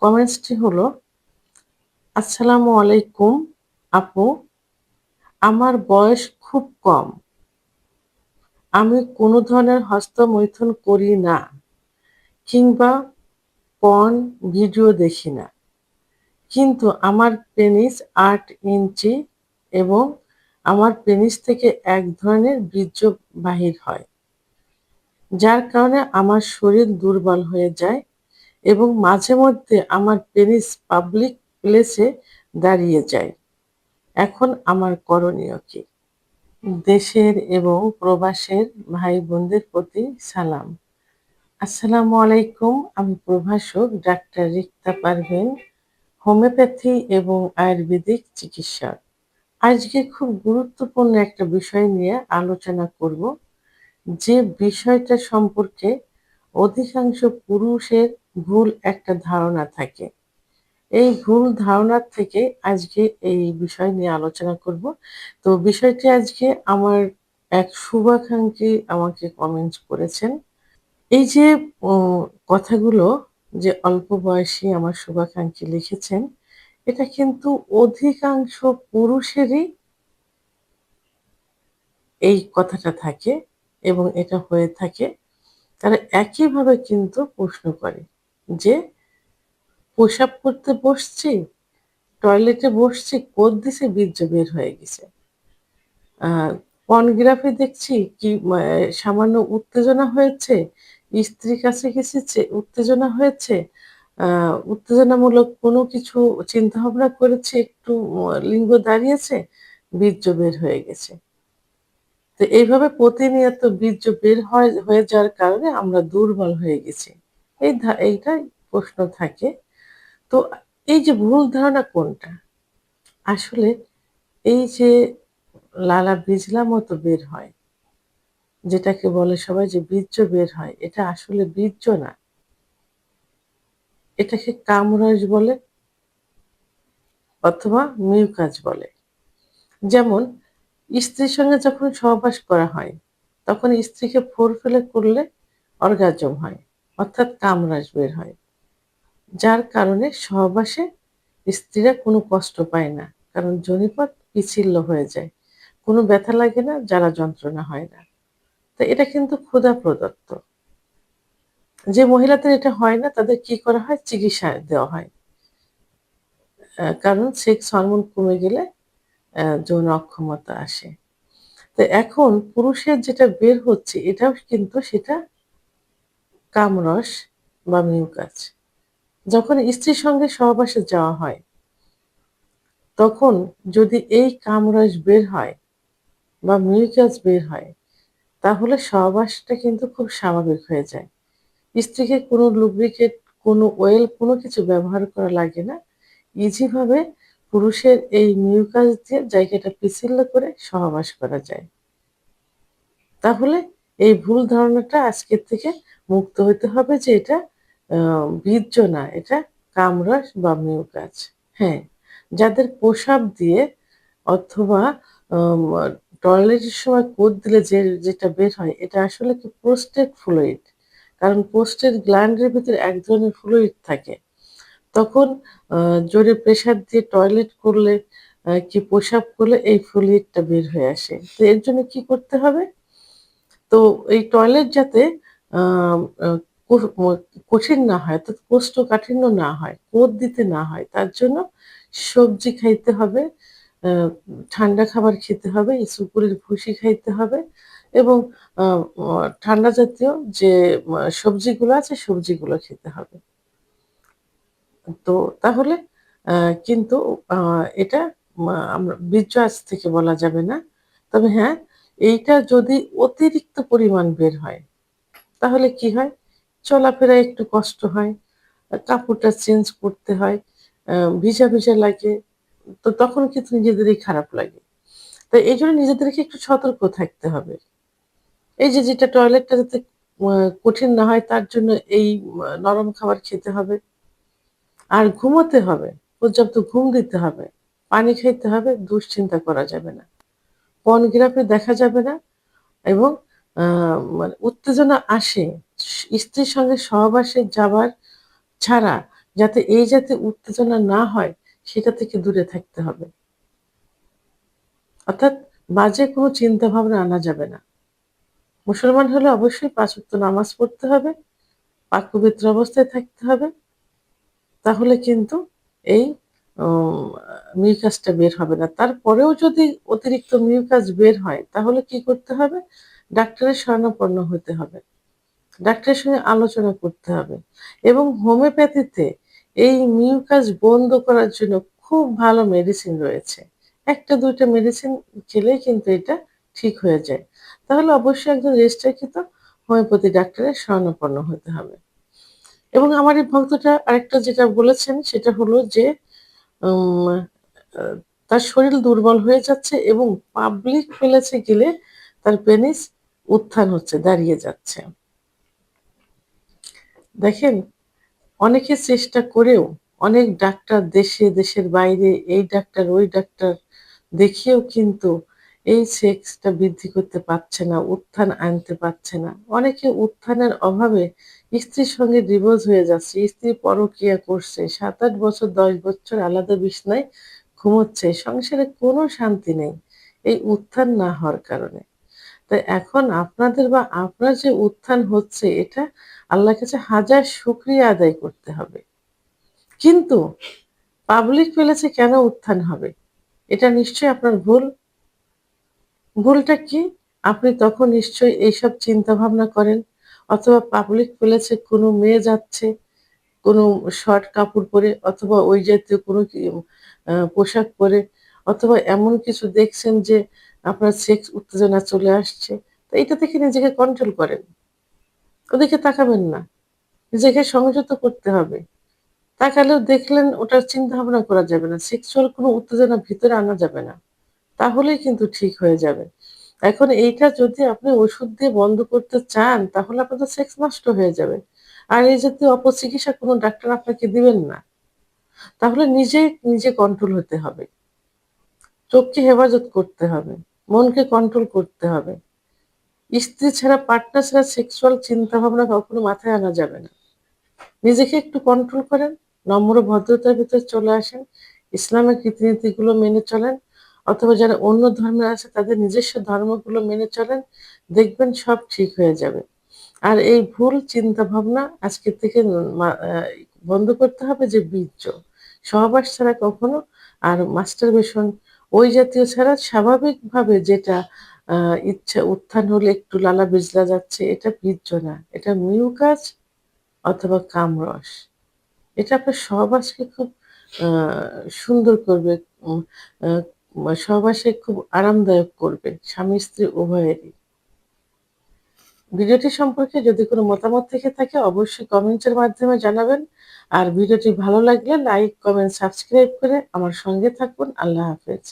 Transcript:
কমেন্টসটি হলো, "আসসালামু আলাইকুম আপু, আমার বয়স খুব কম। আমি কোনো ধরনের হস্তমৈথুন করি না কিংবা পর্ন ভিডিও দেখি না। কিন্তু আমার পেনিস ৮ ইঞ্চি এবং আমার পেনিস থেকে এক ধরনের বীর্য বাহির হয়। যার কারণে আমার শরীর দুর্বল হয়ে যায় এবং মাঝে মধ্যে আমার পেনিস পাবলিক প্লেসে দাঁড়িয়ে যায়। এখন আমার করণীয় কি?" দেশের এবং প্রবাসের ভাই-বোনদের প্রতি সালাম। আসসালামু আলাইকুম। আমি প্রভাষক ডাক্তার রিক্তা পারভীন, হোমিওপ্যাথি এবং আয়ুর্বেদিক চিকিৎসক। আজকে খুব গুরুত্বপূর্ণ একটা বিষয় নিয়ে আলোচনা করব, যে বিষয়টা সম্পর্কে অধিকাংশ পুরুষের ভুল একটা ধারণা থাকে। এই ভুল ধারণার থেকে আজকে এই বিষয় নিয়ে আলোচনা করব। তো বিষয়টি আজকে আমার এক শুভাকাঙ্ক্ষী আমাকে কমেন্টস করেছেন। এই যে ও কথাগুলো যে অল্প বয়সী আমার শুভাকাঙ্ক্ষী লিখেছেন, এটা কিন্তু অধিকাংশ পুরুষেরই এই কথাটা থাকে এবং এটা হয়ে থাকে। তারা একইভাবে কিন্তু প্রশ্ন করে যে, "প্রসাব করতে বসছি, টয়লেটে বসছি, দিছে বীর্য বের হয়ে গেছে। আ পর্নোগ্রাফি দেখছি, কি সামান্য উত্তেজনা হয়েছে, স্ত্রীর কাছে গেছি উত্তেজনা হয়েছে, আ উত্তেজনামূলক কোনো কিছু চিন্তাভাবনা করেছি, একটু লিঙ্গ দাঁড়িয়েছে, বীর্য বের হয়ে গেছে।" তো এইভাবে প্রতিনিয়ত বীর্য বের হয়ে যাওয়ার কারণে আমরা দুর্বল হয়ে গেছি। এইটাই প্রশ্ন থাকে। তো এই যে ভুল ধারণা কোনটা? আসলে এই যে লালা বিজলা মতো বের হয়, যেটাকে বলে সবাই যে বীর্য বের হয়, এটা আসলে বীর্য না। এটাকে কামরস বলে অথবা মিউকাস বলে। যেমন স্ত্রীর সঙ্গে যখন সহবাস করা হয়, তখন স্ত্রীকে ফোর-প্লে করলে অর্গাজম হয়। অর্থাৎ কামরাস বের হয়। যার কারণে সহবাসে স্ত্রীরা কোনো কষ্ট পায় না। কারণ যোনিপথ পিচ্ছিল্য হয়ে যায়। কোনো ব্যথা লাগে না, জ্বালা যন্ত্রণা হয় না। তো এটা কিন্তু ক্ষুধা প্রদত্ত। যে মহিলাদের এটা হয় না, তাদের কি করা হয়? চিকিৎসা দেওয়া হয়। কারণ সেক্স হরমোন কমে গেলে যৌন অক্ষমতা আসে। তো এখন পুরুষের যেটা বের হচ্ছে, এটাও কিন্তু সেটা কামরস বা মিউকাস। যখন স্ত্রীর সঙ্গে সহবাসে যাওয়া হয়, তখন যদি এই কামরস বের হয় বা মিউকাস বের হয়, তাহলে সহবাসটা কিন্তু খুব স্বাভাবিক হয়ে যায়। স্ত্রীকে কোনো লুব্রিকেট, কোনো অয়েল, কোনো কিছু ব্যবহার করা লাগে না। ইজি ভাবে পুরুষের এই মিউকাস দিয়ে জায়গাটা পিচ্ছিল করে সহবাস করা যায়। তাহলে এই ভুল ধারণাটা আজকের থেকে মুক্ত হইতে হবে যে এটা আ বীর্য না, এটা কামরস বা মিউকাস। হ্যাঁ, যাদের প্রসাব দিয়ে অথবা আম টয়লেটের সময় দিলে যেটা বের হয়, এটা আসলে কি প্রোস্টেট ফ্লুইড। কারণ প্রোস্টেট গ্ল্যান্ডের ভিতরে এক ধরনের ফ্লুইড থাকে। তখন আ জোরে প্রেশার দিয়ে টয়লেট করলে, কি প্রসাব করলে এই ফ্লুইডটা বের হয়ে আসে। তো এর জন্য কি করতে হবে? তো এই টয়লেট যাতে আ আ কো ম কঠিন না হয়, অর্থাৎ কোষ্ঠকাঠিন্য না হয়, দিতে না হয়, তার জন্য সবজি খাইতে হবে, আ ঠান্ডা খাবার খেতে হবে, সুপুরির ভুসি খাইতে হবে এবং আ অ ঠান্ডা জাতীয় যে সবজিগুলো আছে, সবজিগুলো খেতে হবে। তো তাহলে আ কিন্তু আ এটা আমরা বীর্য আজ থেকে বলা যাবে না। তবে হ্যাঁ, এইটা যদি অতিরিক্ত পরিমাণ বের হয়, তাহলে কি হয়? চলাফেরায় একটু কষ্ট হয়। কাপড়টা চেঞ্জ করতে হয়। আ ভিজা লাগে। তো তখন কিন্তু নিজেদেরই খারাপ লাগে। তো এইজন্য নিজেদেরকে একটু সতর্ক থাকতে হবে। এই যে যেটা টয়লেটটা যাতে আ কঠিন না হয়, তার জন্য এই নরম খাবার খেতে হবে। আর ঘুমোতে হবে। পর্যাপ্ত ঘুম দিতে হবে। পানি খাইতে হবে, দুশ্চিন্তা করা যাবে না। পর্নোগ্রাফি দেখা যাবে না এবং আ মানে উত্তেজনা আসে স্ত্রীর সঙ্গে সহবাসে যাবার ছাড়া যাতে এই জাতীয় উত্তেজনা না হয় সেটা থেকে দূরে থাকতে হবে। অর্থাৎ বাজে কোনো চিন্তাভাবনা আনা যাবে না। মুসলমান হলে অবশ্যই ৫ ওয়াক্ত নামাজ পড়তে হবে, পাক পবিত্র অবস্থায় থাকতে হবে। তাহলে কিন্তু এই উম মিউকাসটা বের হবে না। তারপরেও যদি অতিরিক্ত মিউকাস বের হয় তাহলে কি করতে হবে? ডাক্তারের শরণাপন্ন হতে হবে। ডাক্তারের সঙ্গে আলোচনা করতে হবে এবং হোমিওপ্যাথিতে এই মিউকাস বন্ধ করার জন্য খুব ভালো মেডিসিন রয়েছে। ১ টা ২ টা মেডিসিন খেলেই কিন্তু এটা ঠিক হয়ে যায়। তাহলে অবশ্যই একজন রেজিস্ট্রারকৃত হোমিওপ্যাথি ডাক্তারের শরণাপন্ন হতে হবে। এবং আমার এই ভক্তটা আরেকটা যেটা বলেছেন সেটা হলো যে উম আ তার শরীর দুর্বল হয়ে যাচ্ছে এবং পাবলিক প্লেসে গেলে তার পেনিস উত্থান হচ্ছে, দাঁড়িয়ে যাচ্ছে। দেখেন, অনেকে চেষ্টা করেও অনেক ডাক্তার দেশে, দেশের বাইরে এই ডাক্তার, ওই ডাক্তার দেখিয়েও কিন্তু এই সেক্সটা বৃদ্ধি করতে পারছে না, উত্থান আনতে পারছে না। অনেকে উত্থানের অভাবে স্ত্রীর সঙ্গে ডিভোর্স হয়ে যাচ্ছে। স্ত্রী পরকীয়া করছে। ৭-৮ বছর ১০ বছর আলাদা বিছনায় ঘুমোচ্ছে। সংসারে কোনো শান্তি নেই। এই উত্থান না হওয়ার কারণে। তো এখন আপনাদের বা আপনার যে উত্থান হচ্ছে এটা আল্লাহর কাছে হাজার শুকরিয়া আদায় করতে হবে। কিন্তু পাবলিক প্লেসে কেন উত্থান হবে? এটা নিশ্চয়ই আপনার ভুল। ভুলটা কি? আপনি তখন নিশ্চয়ই এইসব চিন্তাভাবনা করেন অথবা পাবলিক প্লেসে কোনো মেয়ে যাচ্ছে, কোনো শর্ট কাপড় পরে অথবা ওই জাতীয় কোনো পোশাক পরে অথবা এমন কিছু দেখছেন যে আপনার সেক্স উত্তেজনা চলে আসছে। তো এটা থেকে নিজেকে কন্ট্রোল করেন। ওদিকে তাকাবেন না। নিজেকে সংযত করতে হবে। তাকালেও দেখলেন ওটার চিন্তা-ভাবনা করা যাবে না। সেক্সুয়াল কোনো উত্তেজনা ভিতরে আনা যাবে না। তাহলেই কিন্তু ঠিক হয়ে যাবে। এখন এইটা যদি আপনি ওষুধ দিয়ে বন্ধ করতে চান তাহলে আপনার তো সেক্স নষ্ট হয়ে যাবে। আর এই জাতীয় অপচিকিৎসা কোনো ডাক্তার আপনাকে দিবেন না। তাহলে নিজে কন্ট্রোল হতে হবে। চোখকে হেফাজত করতে হবে। মনকে কন্ট্রোল করতে হবে। স্ত্রী ছাড়া, পার্টনার ছাড়া সেক্সুয়াল চিন্তাভাবনা কখনো মাথায় আনা যাবে না। নিজেকে একটু কন্ট্রোল করেন, নম্র ভদ্রতার ভিতরে চলে আসেন, ইসলামের রীতিনীতিগুলো মেনে চলেন অথবা যারা অন্য ধর্মের আছে তাদের নিজস্ব ধর্মগুলো মেনে চলেন, দেখবেন সব ঠিক হয়ে যাবে। আর এই ভুল চিন্তাভাবনা আজকে থেকে বন্ধ করতে হবে যে বীর্য। সহবাস ছাড়া কখনো আর মাস্টারবেশন ওই জাতীয় ছাড়া স্বাভাবিকভাবে যেটা আ ইচ্ছা উত্থান হলে একটু লালা বিজলা যাচ্ছে এটা বীর্য না। এটা মিউকাস অথবা কামরস। এটা আপনার সহবাসকে খুব আ সুন্দর করবে। উম আ সহবাসে খুব আরামদায়ক করবে। স্বামী-স্ত্রী উভয়েরই। ভিডিওটি সম্পর্কে যদি কোনো মতামত থেকে থাকে অবশ্যই কমেন্টের মাধ্যমে জানাবেন। আর ভিডিওটি ভালো লাগলে লাইক, কমেন্ট, সাবস্ক্রাইব করে আমার সঙ্গে থাকুন। আল্লাহ হাফেজ।